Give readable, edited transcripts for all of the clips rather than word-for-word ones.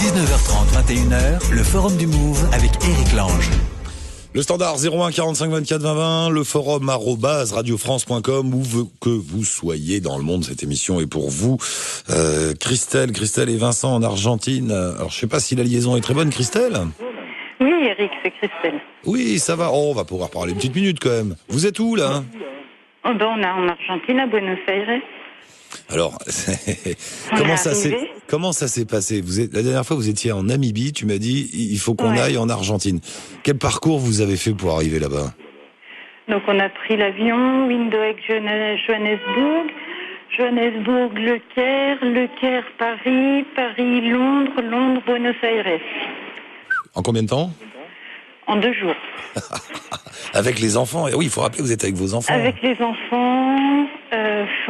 19h30, 21h, le Forum du Move avec Éric Lange. Le standard 01 45 24 20 20, le forum @radiofrance.com, où que vous soyez dans le monde, cette émission est pour vous. Christelle et Vincent en Argentine. Alors je sais pas si la liaison est très bonne, Christelle. Oui, Eric, c'est Christelle. Oui, ça va. Oh, on va pouvoir parler une petite minute quand même. Vous êtes où là? On est en Argentine, à Buenos Aires. Alors, comment ça s'est passé? La dernière fois, vous étiez en Namibie. Tu m'as dit, il faut qu'on aille en Argentine. Quel parcours vous avez fait pour arriver là-bas? Donc, on a pris l'avion, Windhoek, Johannesburg, Le Caire, Paris, Londres, Buenos Aires. En combien de temps? En 2 jours. Avec les enfants. Et oui, il faut rappeler que vous êtes avec vos enfants. Avec les enfants.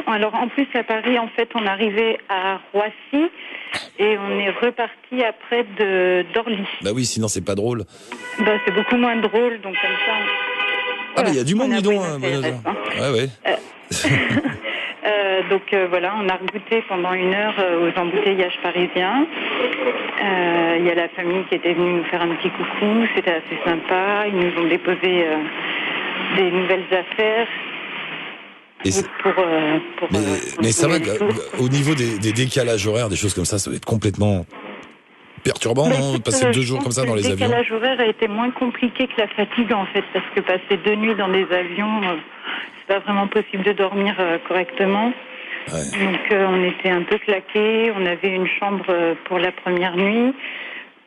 Alors, en plus, à Paris, en fait, on arrivait à Roissy et on est reparti après d'Orly. Bah oui, sinon c'est pas drôle. Bah, c'est beaucoup moins drôle, donc comme ça... Ah, mais il y a du monde, dis donc. Ouais. Donc voilà, on a goûté pendant 1 heure aux embouteillages parisiens. Il y a la famille qui était venue nous faire un petit coucou, c'était assez sympa. Ils nous ont déposé des nouvelles affaires. Mais ça va, au niveau des décalages horaires, des choses comme ça doit être complètement perturbant, non, de passer 2 jours comme ça dans les avions. Le décalage horaire a été moins compliqué que la fatigue, en fait, parce que passer 2 nuits dans des avions, c'est pas vraiment possible de dormir correctement. Ouais. Donc on était un peu claqués, on avait une chambre pour la première nuit,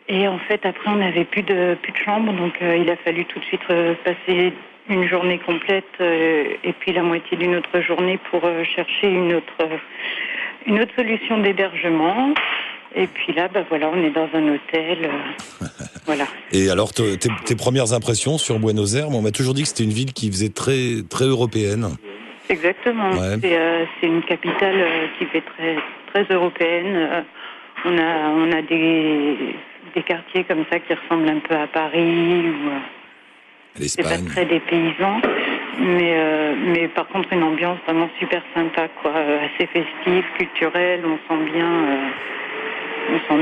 et en fait après on n'avait plus de chambre, donc il a fallu tout de suite passer une journée complète et puis la moitié d'une autre journée pour chercher une autre solution d'hébergement. Et puis là, voilà, on est dans un hôtel. Voilà. Et alors, tes premières impressions sur Buenos Aires? On m'a toujours dit que c'était une ville qui faisait très, très européenne. Exactement. Ouais. C'est une capitale qui fait très, très européenne. On a des quartiers comme ça qui ressemblent un peu à Paris ou c'est pas très dépaysant, mais par contre une ambiance vraiment super sympa, quoi, assez festive, culturelle. On sent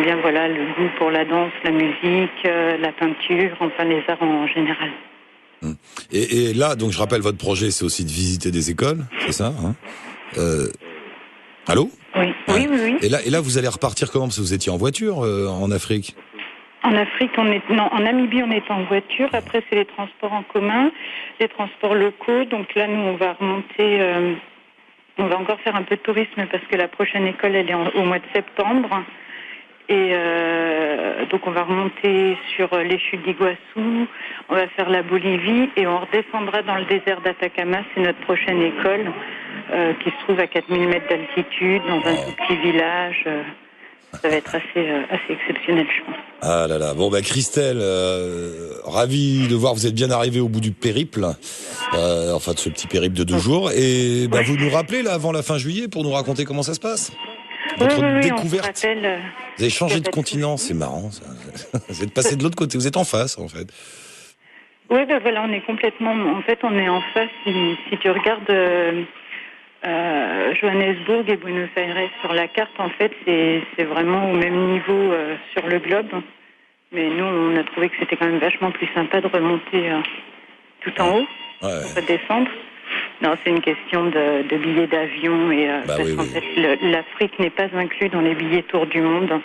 bien, voilà, le goût pour la danse, la musique, la peinture, enfin les arts en général. Et là, donc je rappelle, votre projet, c'est aussi de visiter des écoles, c'est ça, hein? Allô? Oui. Ouais. Oui. Et là, vous allez repartir comment? Parce que vous étiez en voiture en Afrique. En Afrique, en Namibie, on est en voiture. Après, c'est les transports en commun, les transports locaux. Donc là, nous, on va remonter. On va encore faire un peu de tourisme parce que la prochaine école, elle est au mois de septembre. Et donc, on va remonter sur les chutes d'Iguassou. On va faire la Bolivie et on redescendra dans le désert d'Atacama. C'est notre prochaine école qui se trouve à 4000 mètres d'altitude dans un tout petit village. Ça va être assez exceptionnel, je pense. Ah là là. Bon, Christelle, ravi de voir, vous êtes bien arrivée au bout du périple, enfin de ce petit périple de 2 jours. Et vous nous rappelez là avant la fin juillet pour nous raconter comment ça se passe. Votre découverte. On se rappelle, vous avez changé de continent, c'est marrant. Ça. Vous êtes passé de l'autre côté, vous êtes en face en fait. Oui, voilà, on est complètement. En fait, on est en face. Si tu regardes. Johannesburg et Buenos Aires sur la carte, en fait, c'est vraiment au même niveau sur le globe. Mais nous, on a trouvé que c'était quand même vachement plus sympa de remonter tout en haut, pour descendre. Non, c'est une question de billets d'avion et parce qu'en fait, l'Afrique n'est pas inclue dans les billets tour du monde.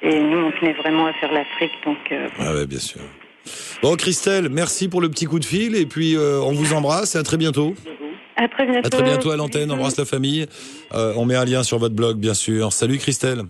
Et nous, on tenait vraiment à faire l'Afrique, donc. Bien sûr. Bon, Christelle, merci pour le petit coup de fil et puis on vous embrasse et à très bientôt. À très bientôt. À très bientôt à l'antenne, embrasse la famille. On met un lien sur votre blog, bien sûr. Salut Christelle.